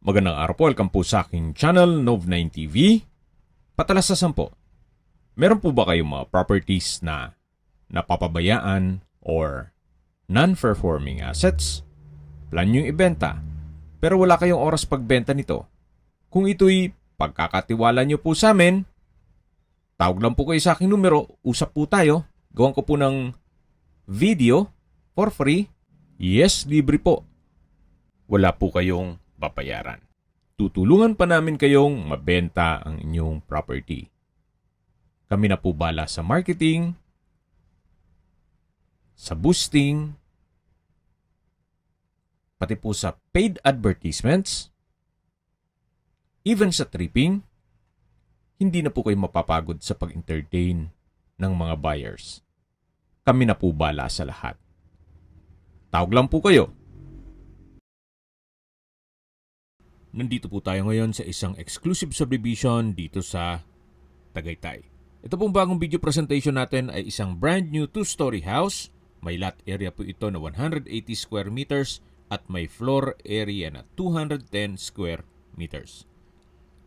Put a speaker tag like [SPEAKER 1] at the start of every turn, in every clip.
[SPEAKER 1] Magandang araw po, welcome po sa aking channel, Nov9 TV. Patalasasan po, meron po ba kayong mga properties na napapabayaan or non-performing assets? Plan nyo ibenta, pero wala kayong oras pagbenta nito. Kung ito'y pagkakatiwala nyo po sa amin, tawag lang po kayo sa aking numero, usap po tayo, gawan ko po ng video for free. Yes, libre po. Wala po kayong babayaran. Tutulungan pa namin kayong mabenta ang inyong property. Kami na po bala sa marketing, sa boosting, pati po sa paid advertisements, even sa tripping. Hindi na po kayo mapapagod sa pag-entertain ng mga buyers. Kami na po bala sa lahat. Tawag lang po kayo. Nandito po tayo ngayon sa isang exclusive subdivision dito sa Tagaytay. Ito pong bagong video presentation natin ay isang brand new 2-story house. May lot area po ito na 180 square meters at may floor area na 210 square meters.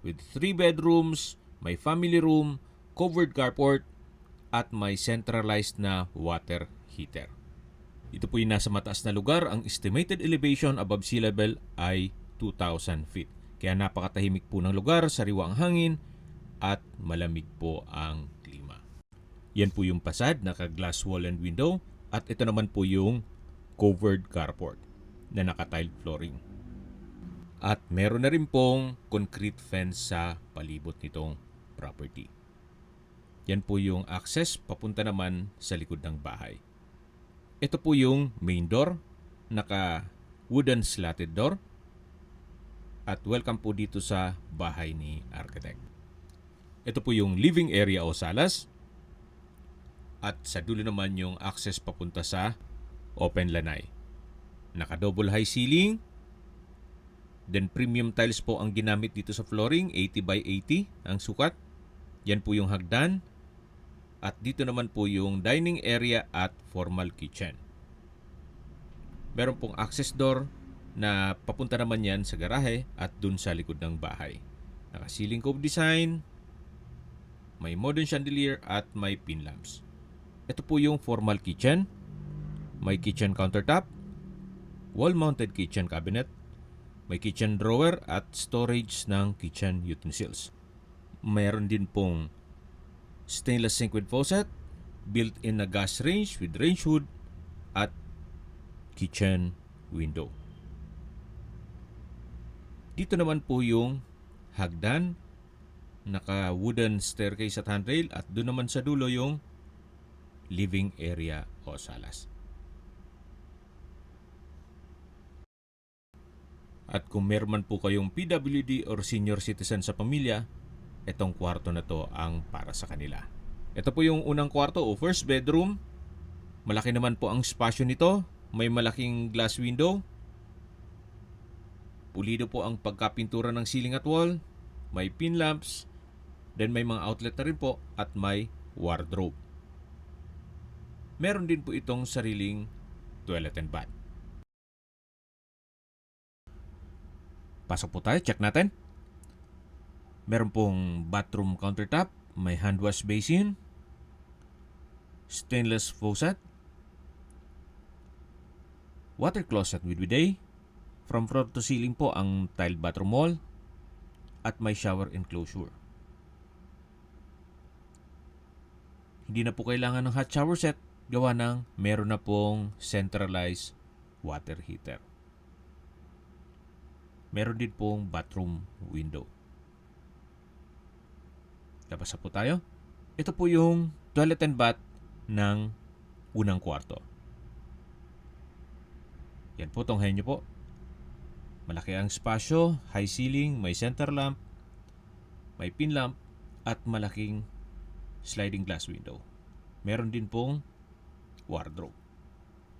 [SPEAKER 1] With 3 bedrooms, may family room, covered carport, at may centralized na water heater. Ito po yung nasa mataas na lugar. Ang estimated elevation above sea level ay 2,000 feet. Kaya napakatahimik po ng lugar, sariwa ang hangin, at malamig po ang klima. Yan po yung facade, naka-glass wall and window, at ito naman po yung covered carport na naka-tiled flooring. At meron na rin pong concrete fence sa palibot nitong property. Yan po yung access papunta naman sa likod ng bahay. Ito po yung main door, naka-wooden slatted door. At welcome po dito sa bahay ni architect. Ito po yung living area o salas. At sa dulo naman yung access papunta sa open lanay. Naka-double high ceiling. Then premium tiles po ang ginamit dito sa flooring. 80 by 80 ang sukat. Yan po yung hagdan. At dito naman po yung dining area at formal kitchen. Meron pong access door na papunta naman yan sa garahe at dun sa likod ng bahay. Naka-ceiling cove design, may modern chandelier at may pin lamps. Ito po yung formal kitchen. May kitchen countertop, wall-mounted kitchen cabinet, may kitchen drawer at storage ng kitchen utensils. Mayroon din pong stainless sink with faucet, built-in na gas range with range hood at kitchen window. Dito naman po yung hagdan, naka-wooden staircase at handrail at doon naman sa dulo yung living area o salas. At kung meron man po kayong PWD or senior citizen sa pamilya, itong kwarto na to ang para sa kanila. Ito po yung unang kwarto o first bedroom. Malaki naman po ang spasyo nito. May malaking glass window. Pulido po ang pagkapintura ng ceiling at wall. May pin lamps. Then may mga outlet na rin po at may wardrobe. Meron din po itong sariling toilet and bath. Pasok po tayo, check natin. Meron pong bathroom countertop, may hand wash basin, stainless faucet, water closet with bidet. From floor to ceiling po ang tiled bathroom wall at may shower enclosure. Hindi na po kailangan ng hot shower set, gawa ng meron na pong centralized water heater. Meron din pong bathroom window. Labas na po tayo. Ito po yung toilet and bath ng unang kwarto. Yan po, tonghayin nyo po. Malaki ang spasyo, high ceiling, may center lamp, may pin lamp, at malaking sliding glass window. Meron din pong wardrobe.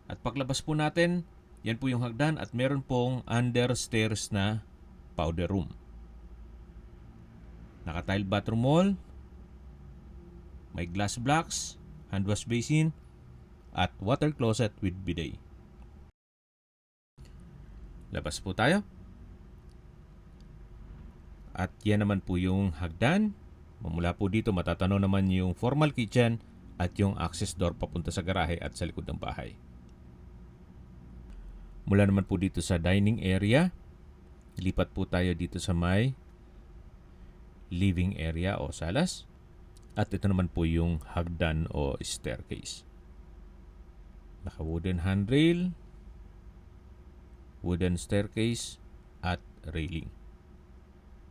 [SPEAKER 1] At paglabas po natin, yan po yung hagdan at meron pong under stairs na powder room. Naka-tiled bathroom wall, may glass blocks, hand wash basin, at water closet with bidet. Labas po tayo. At yan naman po yung hagdan. Mula po dito matatanaw naman yung formal kitchen at yung access door papunta sa garahe at sa likod ng bahay. Mula naman po dito sa dining area, lipat po tayo dito sa may living area o salas. At ito naman po yung hagdan o staircase. Naka-wooden handrail, wooden staircase, at railing.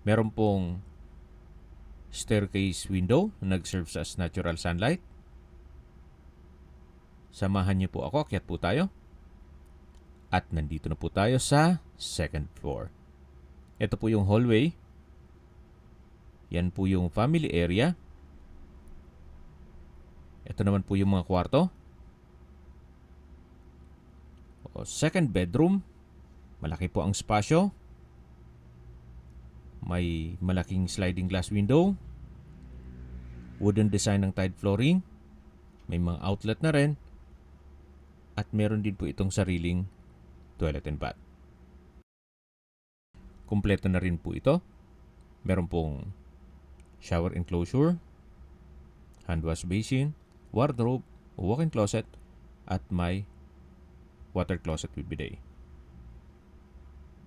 [SPEAKER 1] Meron pong staircase window na nag-serve as natural sunlight. Samahan niyo po ako, akyat po tayo. At nandito na po tayo sa second floor. Ito po yung hallway. Yan po yung family area. Ito naman po yung mga kwarto. Second bedroom. Malaki po ang spasyo. May malaking sliding glass window. Wooden design ng tile flooring. May mga outlet na rin. At meron din po itong sariling toilet and bath. Kumpleto na rin po ito. Meron pong shower enclosure, hand wash basin, wardrobe, walk-in closet, at may water closet with bidet.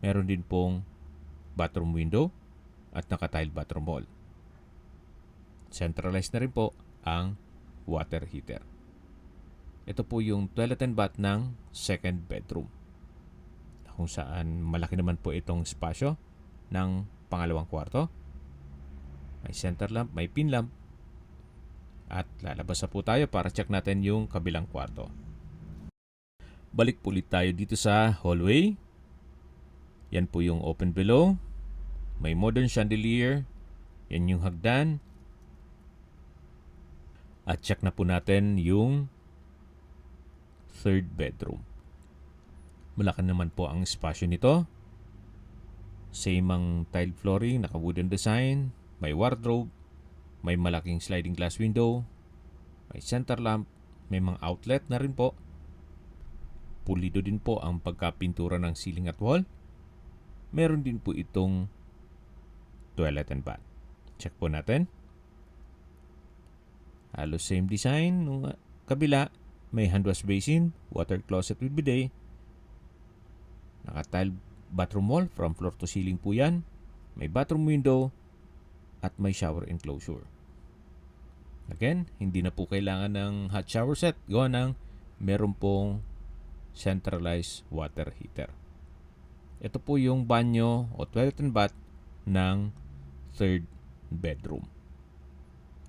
[SPEAKER 1] Meron din pong bathroom window at naka-tile bathroom wall. Centralized na rin po ang water heater. Ito po yung toilet and bath ng second bedroom, kung saan malaki naman po itong spasyo ng pangalawang kwarto. May center lamp, may pin lamp. At lalabas na po tayo para check natin yung kabilang kwarto. Balik po ulit tayo dito sa hallway. Yan po yung open below. May modern chandelier. Yan yung hagdan. At check na po natin yung third bedroom. Malaki naman po ang spasyo nito. Same ang tile flooring, naka-wooden design. May wardrobe. May malaking sliding glass window. May center lamp. May mga outlet na rin po. Pulido din po ang pagkapintura ng ceiling at wall. Meron din po itong toilet and bath. Check po natin. Halos same design. Nung kabila, may hand wash basin, water closet with bidet. Naka-tile bathroom wall from floor to ceiling po yan. May bathroom window at may shower enclosure. Again, hindi na po kailangan ng hot shower set. Gawa ng meron pong centralized water heater. Ito po yung banyo o toilet and bath ng third bedroom.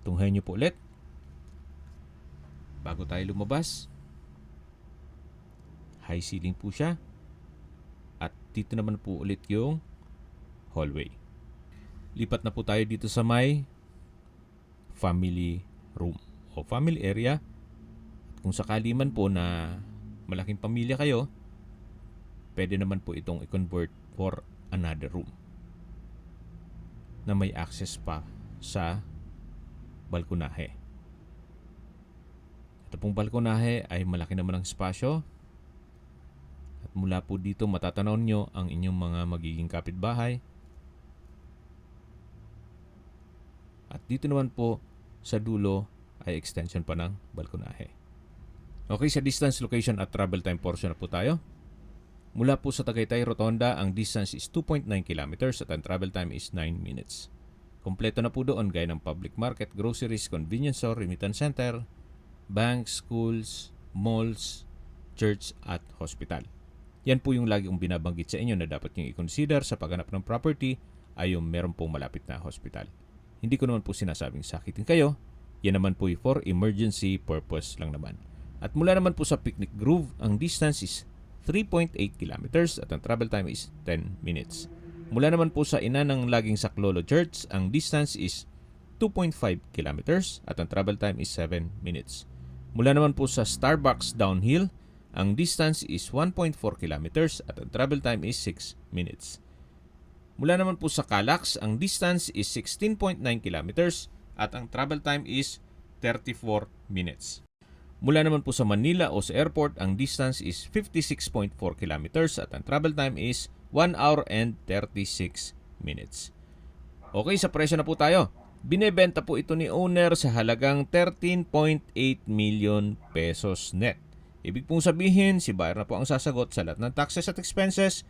[SPEAKER 1] Tunghayin niyo po ulit bago tayo lumabas. High ceiling po siya. At dito naman po ulit yung hallway. Lipat na po tayo dito sa may family room o family area. At kung sakali man po na malaking pamilya kayo, pwede naman po itong i-convert for another room na may access pa sa balkonahe. Ito pong balkonahe ay malaki naman ang spasyo. At mula po dito matatanaw nyo ang inyong mga magiging kapitbahay. At dito naman po sa dulo ay extension pa ng balkonahe. Okay, sa distance, location at travel time portion na po tayo. Mula po sa Tagaytay Rotonda, ang distance is 2.9 kilometers at ang travel time is 9 minutes. Kompleto na po doon gaya ng public market, groceries, convenience store, remittance center, banks, schools, malls, church at hospital. Yan po yung lagi kong binabanggit sa inyo na dapat nyo i-consider sa paghanap ng property ay yung meron pong malapit na hospital. Hindi ko naman po sinasabing sakitin kayo. Yan naman po for emergency purpose lang naman. At mula naman po sa Picnic Grove, ang distance is 3.8 kilometers at ang travel time is 10 minutes. Mula naman po sa ina ng laging Saklolo Church, ang distance is 2.5 kilometers at ang travel time is 7 minutes. Mula naman po sa Starbucks Downhill, ang distance is 1.4 kilometers at ang travel time is 6 minutes. Mula naman po sa Calax, ang distance is 16.9 kilometers at ang travel time is 34 minutes. Mula naman po sa Manila o sa airport, ang distance is 56.4 kilometers at ang travel time is 1 hour and 36 minutes. Okay, sa presyo na po tayo. Binebenta po ito ni owner sa halagang 13.8 million pesos net. Ibig pong sabihin, si buyer na po ang sasagot sa lahat ng taxes at expenses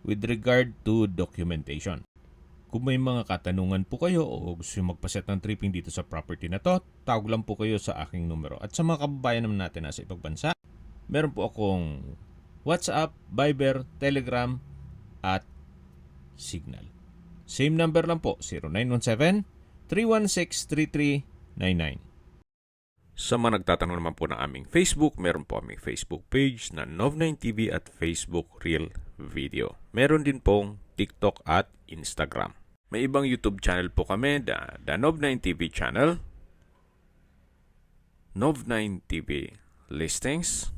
[SPEAKER 1] with regard to documentation. Kung may mga katanungan po kayo o gusto nyo magpaset ng tripping dito sa property na to, tawag lang po kayo sa aking numero. At sa mga kababayan naman natin nasa ibang bansa, meron po akong WhatsApp, Viber, Telegram, at Signal. Same number lang po, 0917-316-3399. Sa mga nagtatanong naman po ng aming Facebook, meron po aming Facebook page na Nov9TV at Facebook Real Video. Meron din pong TikTok at Instagram. May ibang YouTube channel po kami, the Nov9TV channel, Nov9TV Listings,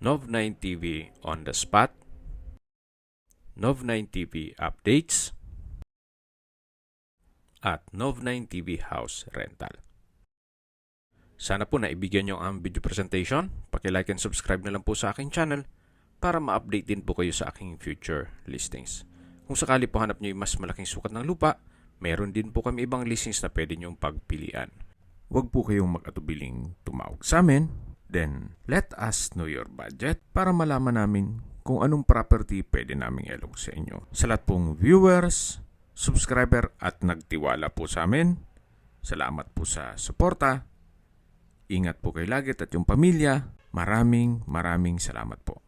[SPEAKER 1] Nov9TV On The Spot, Nov9TV Updates, at Nov9TV House Rental. Sana po naibigyan nyo ang video presentation. Paki-like and subscribe na lang po sa aking channel para ma-update din po kayo sa aking future listings. Kung sakali po hanap nyo yung mas malaking sukat ng lupa, meron din po kami ibang listings na pwede nyong pagpilian. Huwag po kayong mag-atubiling tumawag sa amin. Then, let us know your budget para malaman namin kung anong property pwede naming ilog sa inyo. Sa lahat pong viewers, subscriber at nagtiwala po sa amin, salamat po sa suporta. Ingat po kayo lagi at yung pamilya. Maraming salamat po.